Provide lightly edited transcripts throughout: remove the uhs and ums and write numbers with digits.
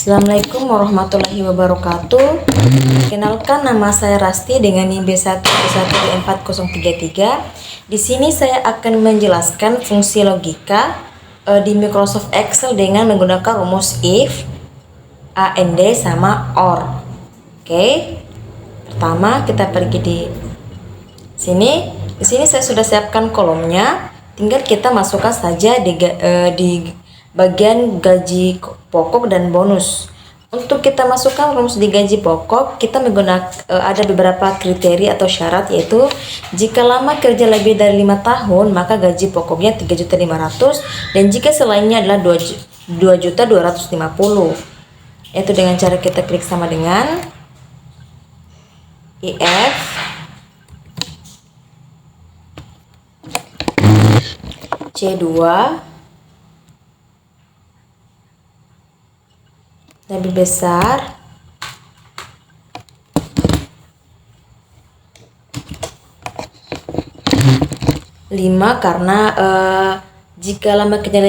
Assalamualaikum warahmatullahi wabarakatuh. Perkenalkan, nama saya Rasti dengan NIM B1B1B4033. Di sini saya akan menjelaskan fungsi logika di Microsoft Excel dengan menggunakan rumus if, AND sama OR. Oke. Pertama kita pergi di sini. Di sini saya sudah siapkan kolomnya. Tinggal kita masukkan saja di bagian gaji pokok dan bonus. Untuk kita masukkan rumus di gaji pokok, kita menggunakan ada beberapa kriteria atau syarat, yaitu jika lama kerja lebih dari 5 tahun maka gaji pokoknya 3.500.000, dan jika selainnya adalah 2.250.000. Yaitu dengan cara kita klik sama dengan if C2 lebih besar lima, karena jika lama kerja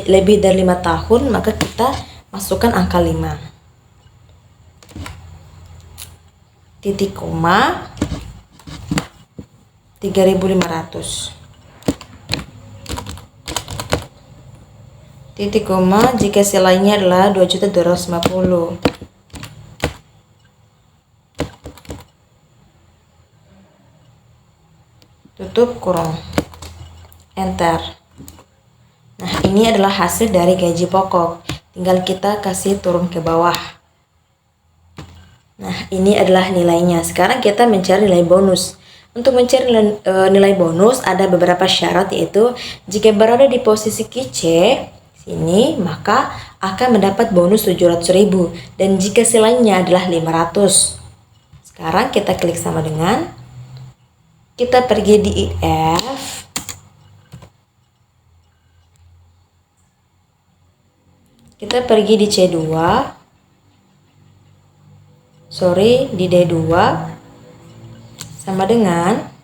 lebih dari 5 tahun maka kita masukkan angka 5. Titik koma 3.500. Titik koma jika selainnya adalah 2.250.000. Tutup kurung, enter. Nah, ini adalah hasil dari gaji pokok. Tinggal kita kasih turun ke bawah. Nah, ini adalah nilainya. Sekarang kita mencari nilai bonus. Untuk mencari nilai bonus ada beberapa syarat, yaitu jika berada di posisi C sini maka akan mendapat bonus 700.000, dan jika selainnya adalah 500. Sekarang kita klik sama dengan, kita pergi di if, kita pergi di C2, di D2 sama dengan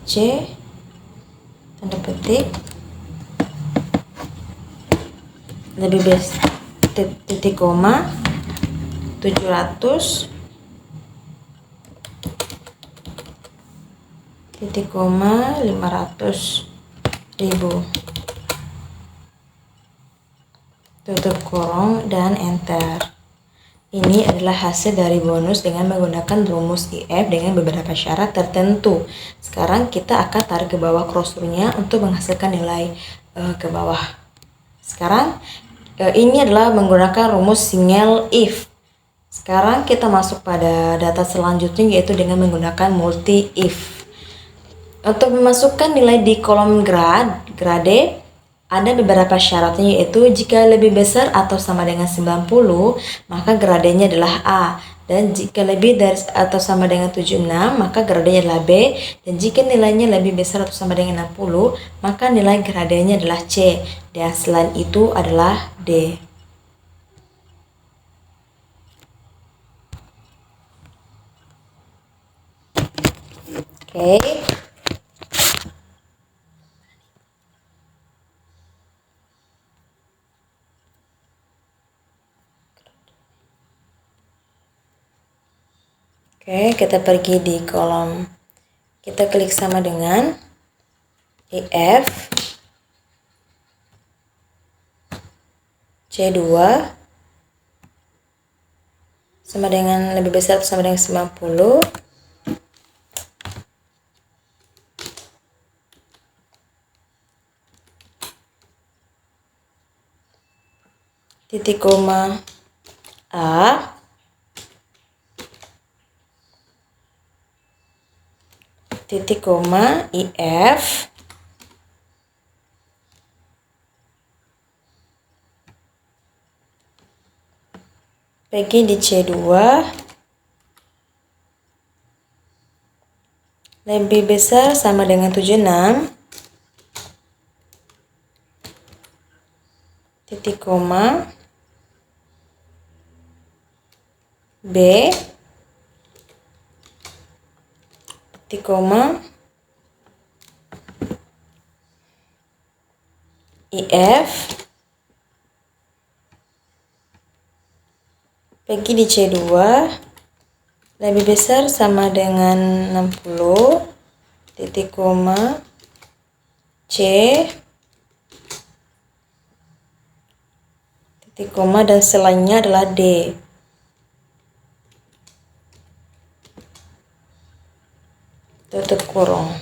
C tanda petik lebih besar titik koma 700 titik koma 500.000. Tutup kurung dan enter. Ini adalah hasil dari bonus dengan menggunakan rumus if dengan beberapa syarat tertentu. Sekarang kita akan tarik ke bawah cross-nya untuk menghasilkan nilai ke bawah. Sekarang ini adalah menggunakan rumus single if. Sekarang kita masuk pada data selanjutnya, yaitu dengan menggunakan multi if. Untuk memasukkan nilai di kolom grade ada beberapa syaratnya, yaitu jika lebih besar atau sama dengan 90 maka gradenya adalah A, dan jika lebih dari atau sama dengan 76 maka gradenya adalah B, dan jika nilainya lebih besar atau sama dengan 60 maka nilai gradenya adalah C, dan selain itu adalah D. Oke. Oke, kita pergi di kolom, kita klik sama dengan if C2 sama dengan lebih besar atau sama dengan 90, titik koma A titik koma if pergi di C2 lebih besar sama dengan 76, titik koma, B, titik koma, IF, pergi di C2 lebih besar sama dengan 60, titik koma, C, titik koma, dan selainnya adalah D. Tutup kurung.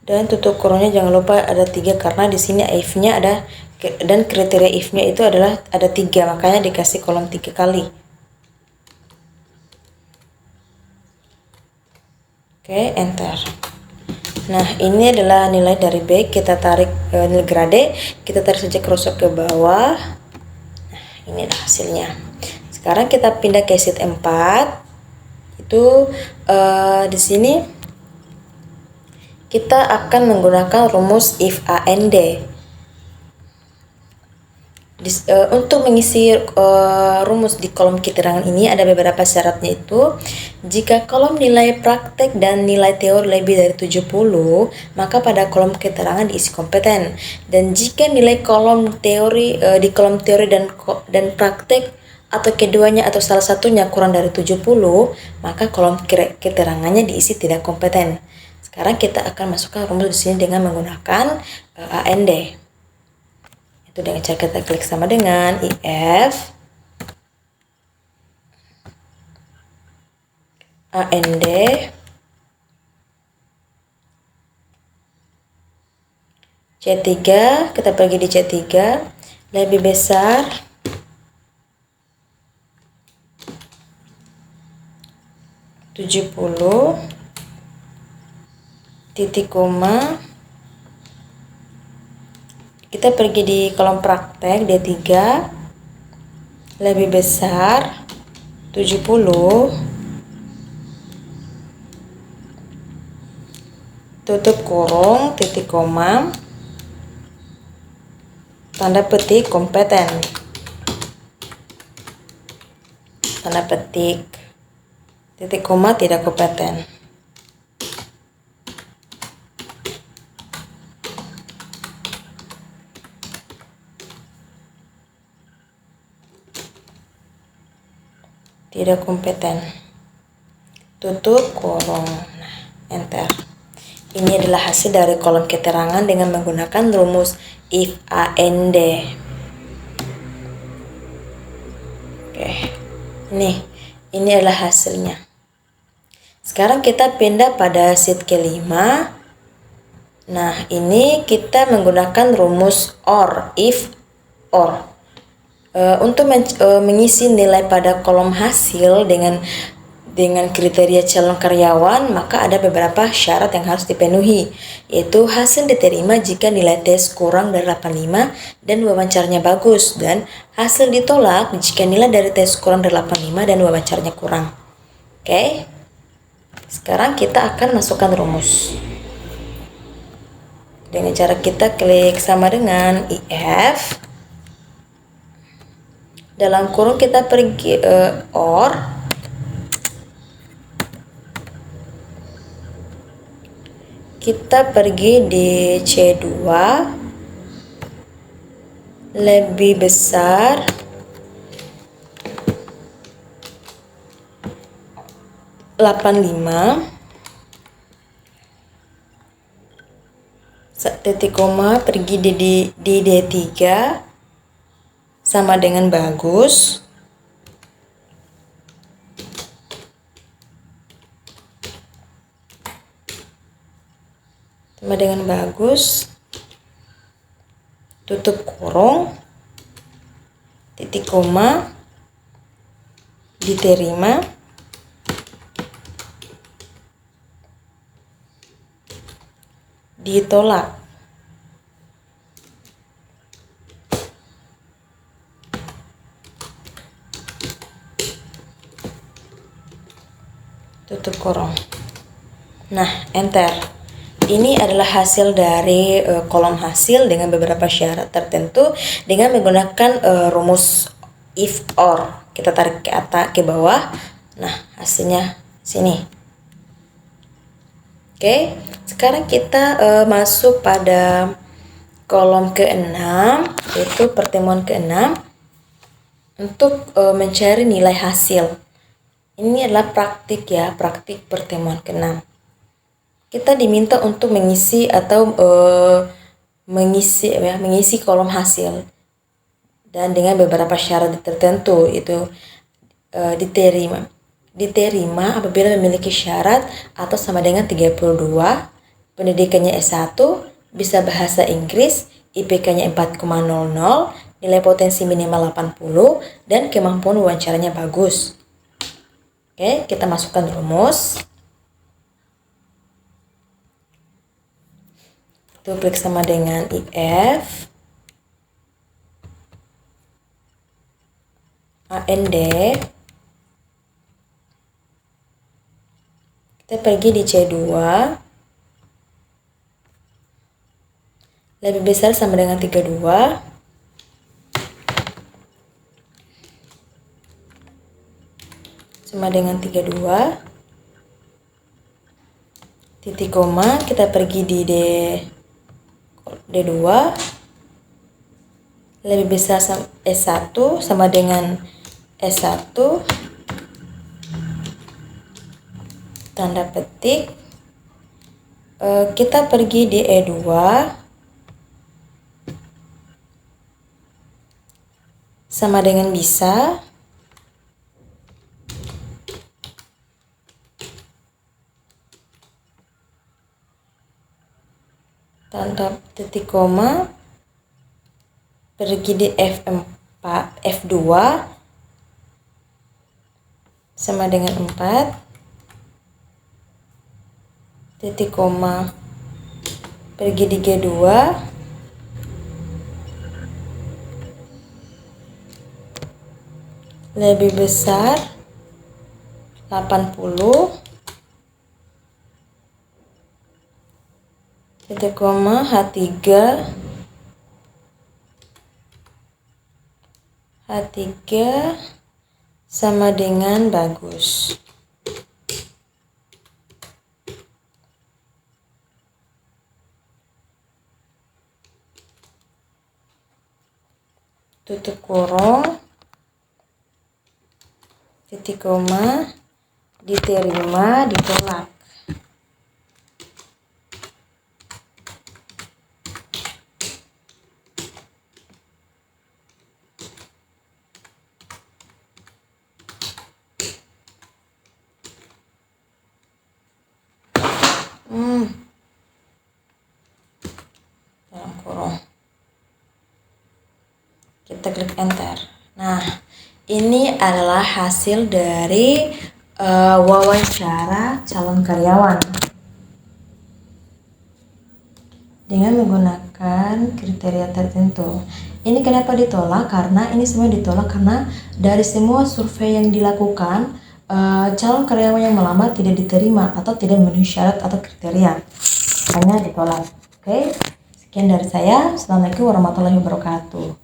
Dan tutup kurungnya jangan lupa ada 3 karena di sini if-nya ada, dan kriteria if-nya itu adalah ada 3, makanya dikasih kolom 3 kali. Oke, enter. Nah, ini adalah nilai dari B. Kita tarik nilai grade, kita tarik saja crossover ke bawah. Nah, inilah hasilnya. Sekarang kita pindah ke sheet 4. Itu di sini kita akan menggunakan rumus if and untuk mengisi rumus di kolom keterangan ini ada beberapa syaratnya, itu jika kolom nilai praktek dan nilai teori lebih dari 70, maka pada kolom keterangan diisi kompeten. Dan jika nilai kolom teori di kolom teori dan praktek atau keduanya atau salah satunya kurang dari 70, maka kolom keterangannya diisi tidak kompeten. Sekarang kita akan masukkan rumus di sini dengan menggunakan AND. Itu dengan cara kita klik sama dengan IF AND C3, kita pergi di C3 lebih besar (70) titik koma, kita pergi di kolom praktek D3 lebih besar 70 tutup kurung, titik koma, tanda petik kompeten, tanda petik, titik koma tidak kompeten. Tidak kompeten, tutup kurung. Nah, enter. Ini adalah hasil dari kolom keterangan dengan menggunakan rumus if and. Oke, ini adalah hasilnya. Sekarang kita pindah pada sheet kelima. Nah, ini kita menggunakan rumus OR, if OR. Untuk mengisi nilai pada kolom hasil dengan kriteria calon karyawan, maka ada beberapa syarat yang harus dipenuhi, yaitu hasil diterima jika nilai tes kurang dari 85 dan wawancaranya bagus, dan hasil ditolak jika nilai dari tes kurang dari 85 dan wawancaranya kurang. Oke, sekarang kita akan masukkan rumus dengan cara kita klik sama dengan IF, dalam kurung kita pergi OR, kita pergi di C2 lebih besar 85 titik koma, pergi di D3 sama dengan bagus, sama dengan bagus, tutup kurung, titik koma, diterima, ditolak. tutup kurung. Nah, enter. Ini adalah hasil dari kolom hasil dengan beberapa syarat tertentu dengan menggunakan rumus if or. Kita tarik ke atas, ke bawah. Nah, hasilnya sini. Oke, sekarang kita masuk pada kolom ke-6, yaitu pertemuan ke-6 untuk mencari nilai hasil. Ini adalah praktik ya, praktik pertemuan ke-6. Kita diminta untuk mengisi atau mengisi kolom hasil dan dengan beberapa syarat tertentu, itu diterima apabila memiliki syarat atau sama dengan 32, pendidikannya S1, bisa bahasa Inggris, IPK-nya 4,00, nilai potensi minimal 80, dan kemampuan wawancaranya bagus. Oke, kita masukkan rumus. Itu klik sama dengan IF AND. Kita pergi di C2, lebih besar sama dengan 32, sama dengan 32, titik koma, kita pergi di D2, lebih besar S1 sama dengan S1, tanda petik, kita pergi di E2, sama dengan bisa, tanda titik koma, pergi di F4, F2, sama dengan 4, titik koma, pergi di G2, lebih besar 80, titik koma, H3 sama dengan bagus. Tutup kurung, titik koma, diterima, ditolak. Dalam kurung. Kita klik enter. Nah, ini adalah hasil dari wawancara calon karyawan dengan menggunakan kriteria tertentu. Ini kenapa ditolak? Karena ini semua ditolak karena dari semua survei yang dilakukan, calon karyawan yang melamar tidak diterima atau tidak memenuhi syarat atau kriteria, hanya ditolak. Oke, sekian dari saya. Assalamualaikum warahmatullahi wabarakatuh.